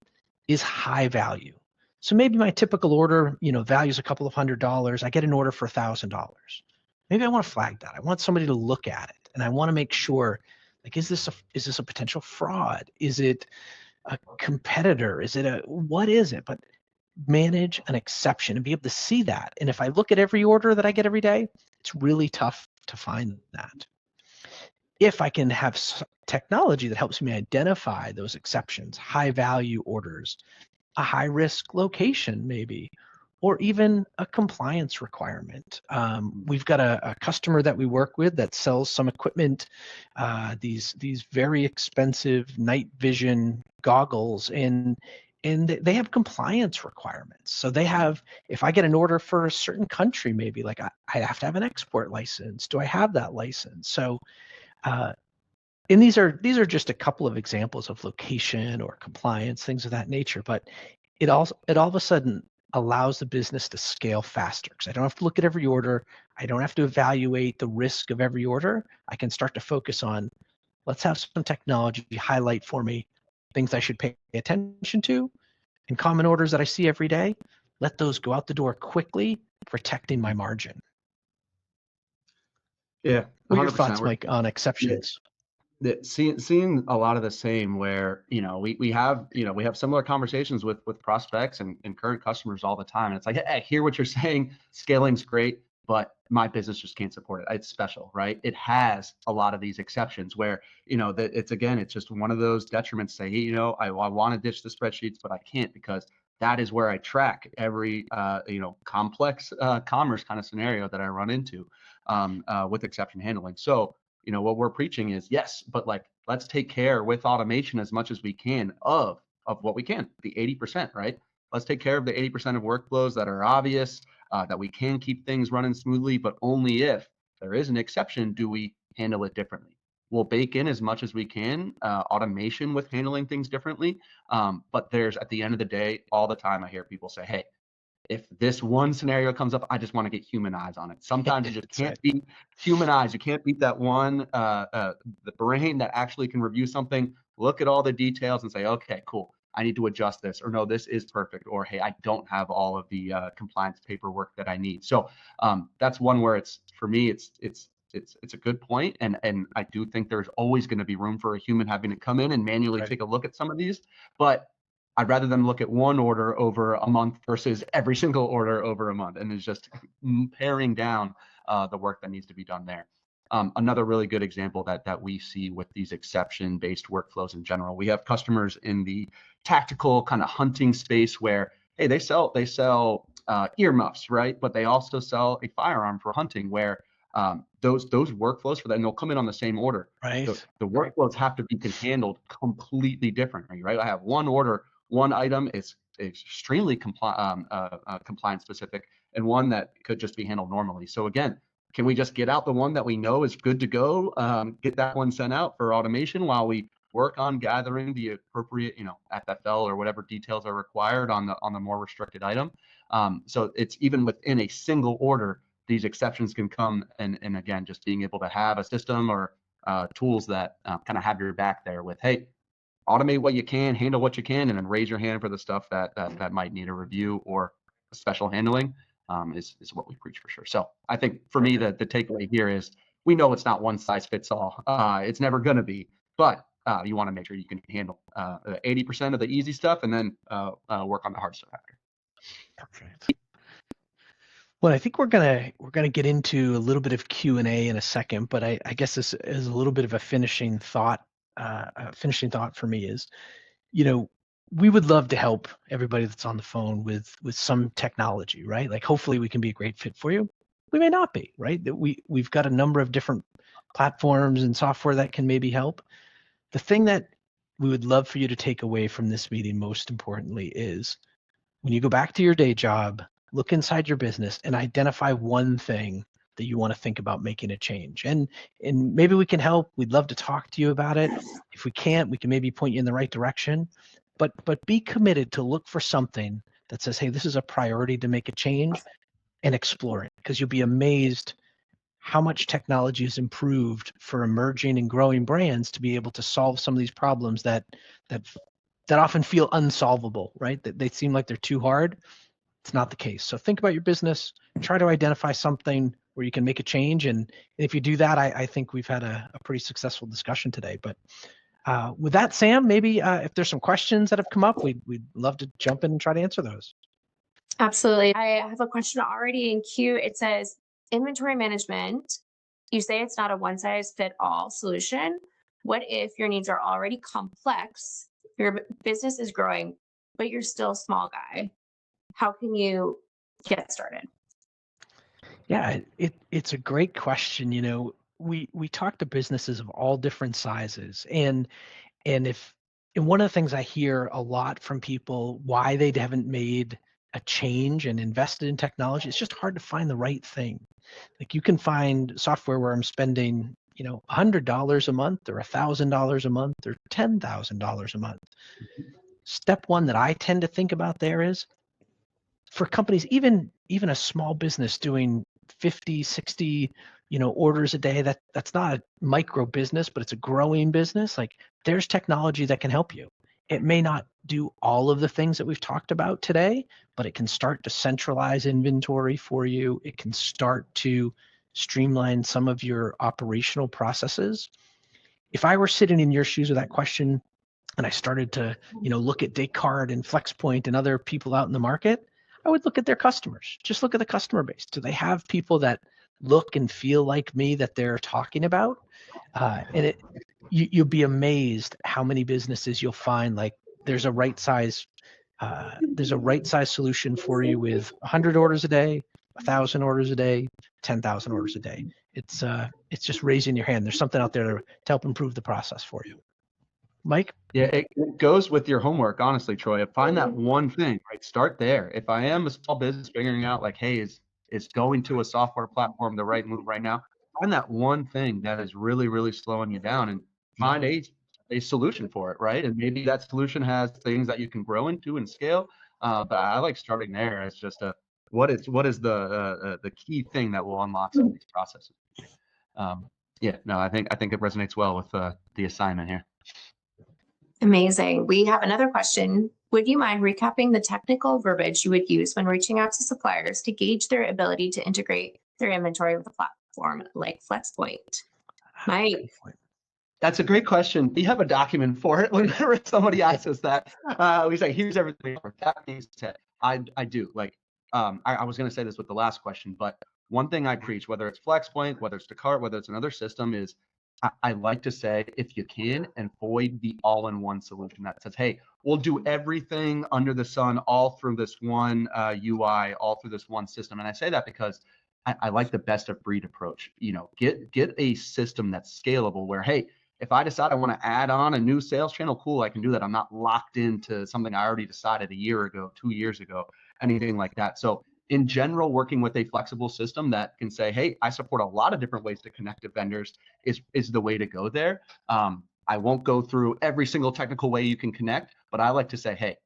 is high value. So maybe my typical order, values a couple of $100. I get an order for $1,000. Maybe I want to flag that. I want somebody to look at it, and I want to make sure, like, is this a potential fraud? Is it a competitor? What is it? But manage an exception and be able to see that. And if I look at every order that I get every day, it's really tough to find that. If I can have technology that helps me identify those exceptions, high value orders, a high risk location maybe, or even a compliance requirement. We've got a customer that we work with that sells some equipment, these very expensive night vision goggles, and they have compliance requirements. So they have, if I get an order for a certain country, maybe like I have to have an export license. Do I have that license? So and these are just a couple of examples of location or compliance, things of that nature. But it all of a sudden allows the business to scale faster because I don't have to look at every order. I don't have to evaluate the risk of every order. I can start to focus on, let's have some technology highlight for me things I should pay attention to and common orders that I see every day. Let those go out the door quickly, protecting my margin. Yeah, What are your 100%. thoughts, Mike, on exceptions? Seeing a lot of the same where we have similar conversations with prospects and current customers all the time, and it's like, hey, I hear what you're saying, scaling's great, but my business just can't support it. It's special, right? It has a lot of these exceptions where that it's just one of those detriments. Say, hey, I want to ditch the spreadsheets, but I can't because that is where I track every complex commerce kind of scenario that I run into with exception handling. So what we're preaching is yes, but like, let's take care with automation as much as we can of what we can, the 80%, right? Let's take care of the 80% of workflows that are obvious, that we can keep things running smoothly, but only if there is an exception, do we handle it differently. We'll bake in as much as we can, automation with handling things differently. But there's, at the end of the day, all the time I hear people say, hey, if this one scenario comes up, I just want to get human eyes on it. Sometimes you just can't beat human eyes. You can't beat that one, the brain that actually can review something, look at all the details and say, okay, cool, I need to adjust this, or no, this is perfect, or hey, I don't have all of the compliance paperwork that I need. So that's one where it's, for me, it's a good point, and I do think there's always going to be room for a human having to come in and manually take a look at some of these, but I'd rather them look at one order over a month versus every single order over a month, and it's just paring down the work that needs to be done there. Another really good example that we see with these exception-based workflows in general, we have customers in the tactical kind of hunting space where, hey, they sell earmuffs, right? But they also sell a firearm for hunting, where those workflows for that, and they'll come in on the same order. Right. The workflows have to be handled completely differently, right? I have one order, one item is extremely compliance specific, and one that could just be handled normally. So again, can we just get out the one that we know is good to go, get that one sent out for automation while we work on gathering the appropriate, FFL or whatever details are required on the more restricted item. So it's even within a single order, these exceptions can come, and again, just being able to have a system or tools that kind of have your back there with, hey, automate what you can, handle what you can, and then raise your hand for the stuff that might need a review or a special handling, is what we preach for sure. So I think for me, the takeaway here is, we know it's not one size fits all. It's never going to be, but you want to make sure you can handle 80% of the easy stuff and then work on the hard stuff after. Perfect. Well, I think we're gonna get into a little bit of Q&A in a second, but I guess this is a little bit of a finishing thought. A finishing thought for me is, we would love to help everybody that's on the phone with some technology, right? Like hopefully we can be a great fit for you. We may not be, right? That we've got a number of different platforms and software that can maybe help. The thing that we would love for you to take away from this meeting, most importantly, is when you go back to your day job, look inside your business and identify one thing that you want to think about making a change. And maybe we can help. We'd love to talk to you about it. If we can't, we can maybe point you in the right direction. But be committed to look for something that says, hey, this is a priority to make a change, and explore it, because you'll be amazed how much technology has improved for emerging and growing brands to be able to solve some of these problems that often feel unsolvable, right? That they seem like they're too hard. It's not the case. So think about your business, try to identify something where you can make a change. And if you do that, I think we've had a pretty successful discussion today. But with that, Sam, maybe if there's some questions that have come up, we'd love to jump in and try to answer those. Absolutely. I have a question already in queue. It says, inventory management, you say it's not a one size fit all solution. What if your needs are already complex, your business is growing, but you're still a small guy? How can you get started? Yeah, it's a great question. We talk to businesses of all different sizes, and one of the things I hear a lot from people why they haven't made a change and invested in technology, it's just hard to find the right thing. Like you can find software where I'm spending, $100 a month or $1,000 a month or $10,000 a month. Step one that I tend to think about there is for companies, even a small business doing 50, 60, orders a day, that's not a micro business, but it's a growing business. Like there's technology that can help you. It may not do all of the things that we've talked about today, but it can start to centralize inventory for you. It can start to streamline some of your operational processes. If I were sitting in your shoes with that question and I started to, look at Descartes and Flxpoint and other people out in the market, I would look at their customers. Just look at the customer base. Do they have people that look and feel like me that they're talking about? And you'll be amazed how many businesses you'll find like there's a right size solution for you with 100 orders a day, 1,000 orders a day, 10,000 orders a day. It's just raising your hand. There's something out there to help improve the process for you. Mike? Yeah, it goes with your homework, honestly, Troy. Find that one thing, right? Start there. If I am a small business figuring out like, hey, is going to a software platform the right move right now? Find that one thing that is really, really slowing you down and find a solution for it, right? And maybe that solution has things that you can grow into and scale. But I like starting there as just what is the key thing that will unlock some of these processes. I think it resonates well with the assignment here. Amazing. We have another question. Would you mind recapping the technical verbiage you would use when reaching out to suppliers to gauge their ability to integrate their inventory with a platform like Flxpoint? Mike. That's a great question. We have a document for it. Whenever somebody asks us that, we say, here's everything. That being said, I do. I was going to say this with the last question, but one thing I preach, whether it's Flxpoint, whether it's Descartes, whether it's another system, is I like to say, if you can, avoid the all-in-one solution that says, hey, we'll do everything under the sun all through this one UI, all through this one system. And I say that because I like the best of breed approach. Get a system that's scalable where, hey, if I decide I want to add on a new sales channel, cool, I can do that. I'm not locked into something I already decided a year ago, 2 years ago, anything like that. So in general, working with a flexible system that can say, hey, I support a lot of different ways to connect to vendors is the way to go there. I won't go through every single technical way you can connect, but I like to say, hey,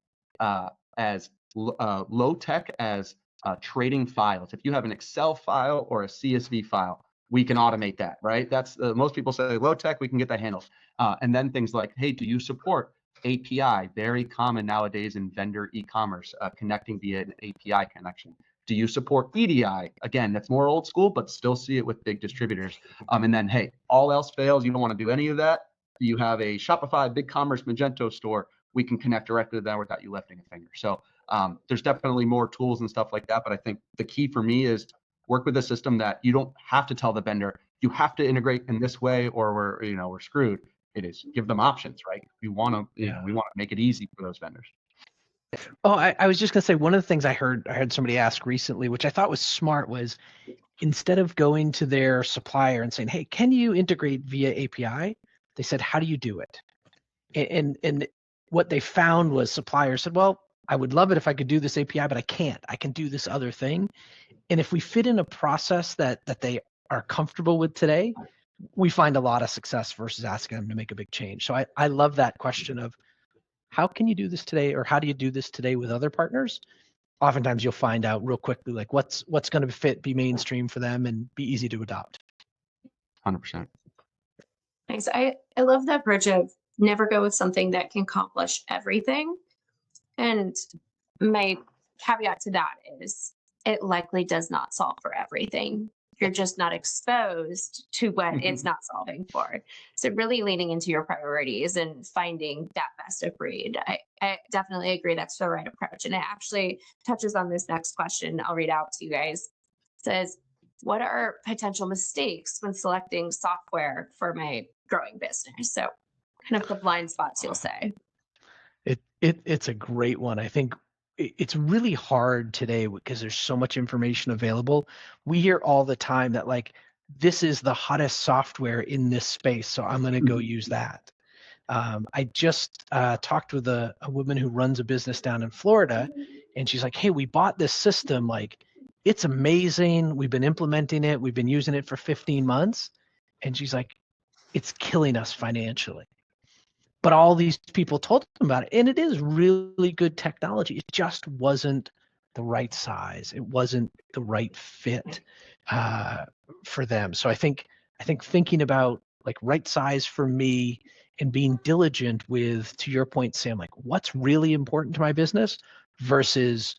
as low tech as trading files, if you have an Excel file or a CSV file, we can automate that, right? That's most people say low tech, we can get that handled. And then things like, hey, do you support API? Very common nowadays in vendor e-commerce, connecting via an API connection. Do you support EDI? Again, that's more old school, but still see it with big distributors. And then, hey, all else fails, you don't want to do any of that. you have a Shopify, BigCommerce, Magento store, we can connect directly to that without you lifting a finger. So there's definitely more tools and stuff like that. But I think the key for me is work with a system that you don't have to tell the vendor, you have to integrate in this way or we're screwed. It is give them options, right? We want to, we want to make it easy for those vendors. Oh, I was just gonna say one of the things I heard somebody ask recently, which I thought was smart, was instead of going to their supplier and saying, "Hey, can you integrate via API?" They said, "How do you do it?" And what they found was suppliers said, "Well, I would love it if I could do this API, but I can't. I can do this other thing." And if we fit in a process that they are comfortable with today, we find a lot of success versus asking them to make a big change. So I love that question of how can you do this today, or how do you do this today with other partners? Oftentimes you'll find out real quickly like what's going to fit, be mainstream for them, and be easy to adopt. 100%. Thanks. I love the approach of never go with something that can accomplish everything. And my caveat to that is it likely does not solve for everything. You're just not exposed to what it's not solving for. So really leaning into your priorities and finding that best of breed. I definitely agree that's the right approach. And it actually touches on this next question I'll read out to you guys. It says, what are potential mistakes when selecting software for my growing business? So kind of the blind spots, you'll say. It's a great one. I think it's really hard today because there's so much information available. We hear all the time that like, this is the hottest software in this space, so I'm going to go use that. I just talked with a woman who runs a business down in Florida, and she's like, "Hey, we bought this system. Like, it's amazing. We've been implementing it. We've been using it for 15 months." And she's like, "It's killing us financially." But all these people told them about it, and it is really good technology. It just wasn't the right size. It wasn't the right fit for them. So I think thinking about like right size for me and being diligent with, to your point, Sam, like what's really important to my business versus,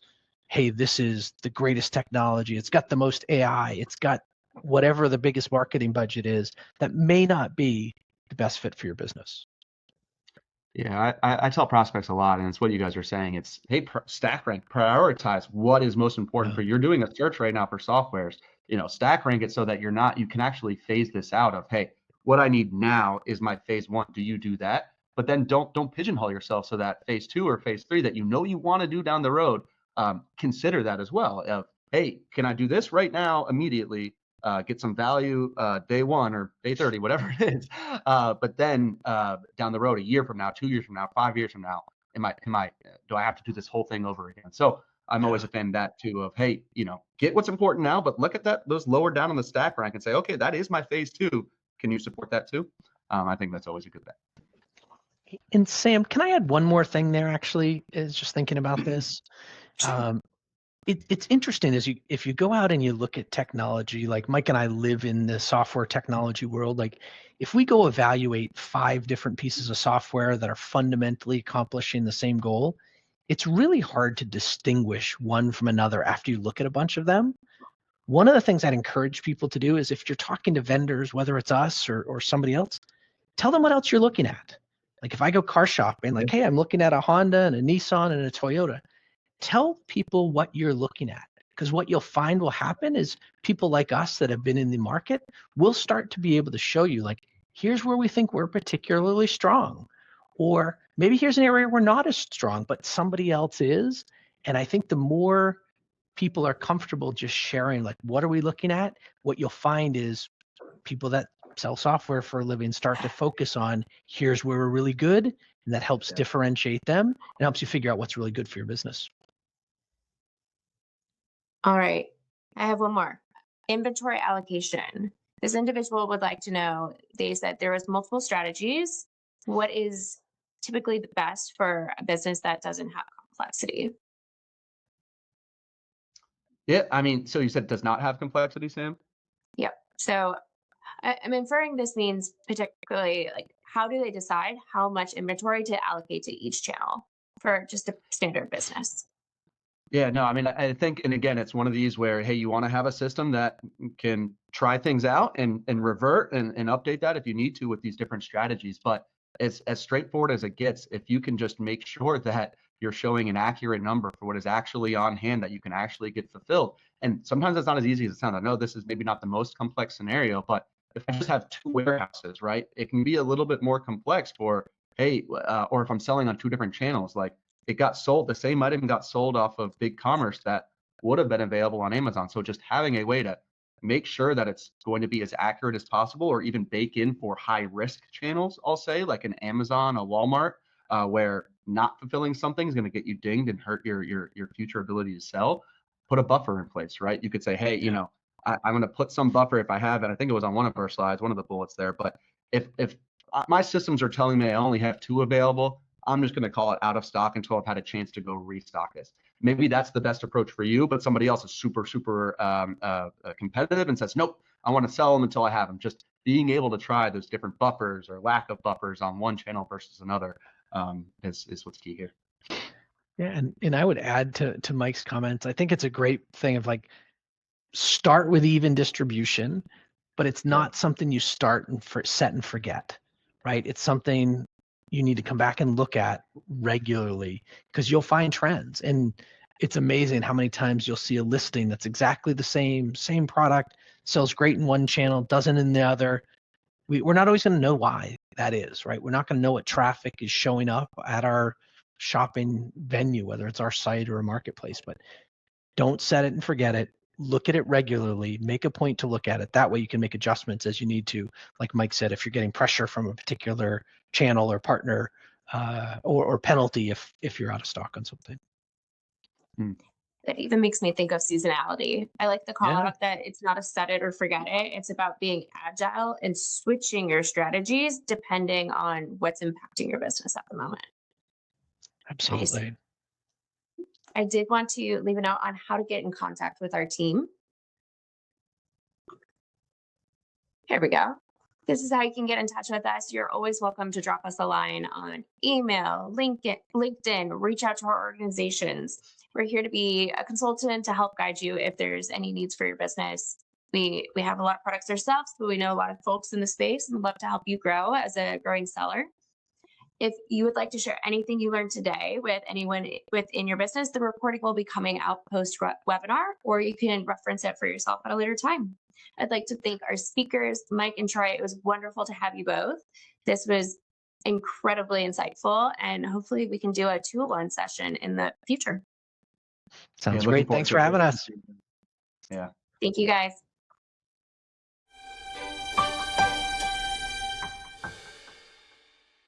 hey, this is the greatest technology. It's got the most AI. It's got whatever the biggest marketing budget is, that may not be the best fit for your business. Yeah, I tell prospects a lot, and it's what you guys are saying. It's, hey, stack rank, prioritize what is most important for you. You're doing a search right now for softwares. Stack rank it so that you can actually phase this out of, hey, what I need now is my phase one. Do you do that? But then don't pigeonhole yourself so that phase two or phase three that you want to do down the road, consider that as well. Of, hey, can I do this right now immediately? Get some value day one or day 30, whatever it is. But then down the road, a year from now, 2 years from now, 5 years from now, do I have to do this whole thing over again? So I'm always a fan of that too, of, hey, get what's important now, but look at those lower down on the stack rank and say, okay, that is my phase two. Can you support that too? I think that's always a good bet. And Sam, can I add one more thing there? Actually, is just thinking about this. It's interesting if you go out and you look at technology, like Mike and I live in the software technology world. Like if we go evaluate 5 different pieces of software that are fundamentally accomplishing the same goal, it's really hard to distinguish one from another after you look at a bunch of them. One of the things I'd encourage people to do is if you're talking to vendors, whether it's us or somebody else, tell them what else you're looking at. Like if I go car shopping, like, hey, I'm looking at a Honda and a Nissan and a Toyota. Tell people what you're looking at, because what you'll find will happen is people like us that have been in the market will start to be able to show you, like, here's where we think we're particularly strong, or maybe here's an area we're not as strong, but somebody else is. And I think the more people are comfortable just sharing, like, what are we looking at? What you'll find is people that sell software for a living start to focus on, here's where we're really good. And that helps differentiate them and helps you figure out what's really good for your business. All right. I have one more. Inventory allocation. This individual would like to know, they said there was multiple strategies. What is typically the best for a business that doesn't have complexity? Yeah, I mean, so you said it does not have complexity, Sam? Yep. So I'm inferring this means particularly like, how do they decide how much inventory to allocate to each channel for just a standard business? Yeah, no, I mean, I think, and again, it's one of these where, hey, you want to have a system that can try things out and revert and update that if you need to with these different strategies. But it's as straightforward as it gets. If you can just make sure that you're showing an accurate number for what is actually on hand that you can actually get fulfilled. And sometimes it's not as easy as it sounds. I know this is maybe not the most complex scenario, but if I just have 2 warehouses, right, it can be a little bit more complex for, hey, or if I'm selling on 2 different channels, like, it got sold, the same item got sold off of BigCommerce that would have been available on Amazon. So just having a way to make sure that it's going to be as accurate as possible, or even bake in for high risk channels, I'll say, like an Amazon, a Walmart, where not fulfilling something is going to get you dinged and hurt your future ability to sell. Put a buffer in place, right? You could say, hey, you know, I'm going to put some buffer if I have, and I think it was on one of our slides, one of the bullets there. But if my systems are telling me I only have 2 available, I'm just going to call it out of stock until I've had a chance to go restock this. Maybe that's the best approach for you, but somebody else is super competitive and says, nope, I want to sell them until I have them. Just being able to try those different buffers or lack of buffers on one channel versus another is what's key here. Yeah, and I would add to Mike's comments, I think it's a great thing of like, start with even distribution, but it's not something you start and set and forget, right? It's something you need to come back and look at regularly, because you'll find trends. And it's amazing how many times you'll see a listing that's exactly the same product, sells great in one channel, doesn't in the other. We're not always going to know why that is, right? We're not going to know what traffic is showing up at our shopping venue, whether it's our site or a marketplace, but don't set it and forget it. Look at it regularly, make a point to look at it. That way you can make adjustments as you need to. Like Mike said, if you're getting pressure from a particular channel or partner, or penalty if you're out of stock on something. That even makes me think of seasonality. I like the call out that it's not a set it or forget it. It's about being agile and switching your strategies depending on what's impacting your business at the moment. Absolutely. Nice. I did want to leave a note on how to get in contact with our team. Here we go. This is how you can get in touch with us. You're always welcome to drop us a line on email, LinkedIn, reach out to our organizations. We're here to be a consultant to help guide you if there's any needs for your business. We have a lot of products ourselves, but we know a lot of folks in the space and would love to help you grow as a growing seller. If you would like to share anything you learned today with anyone within your business, the recording will be coming out post-webinar, or you can reference it for yourself at a later time. I'd like to thank our speakers, Mike and Troy. It was wonderful to have you both. This was incredibly insightful, and hopefully we can do a 2-on-1 session in the future. Sounds great. Thanks for having us. Yeah. Thank you, guys.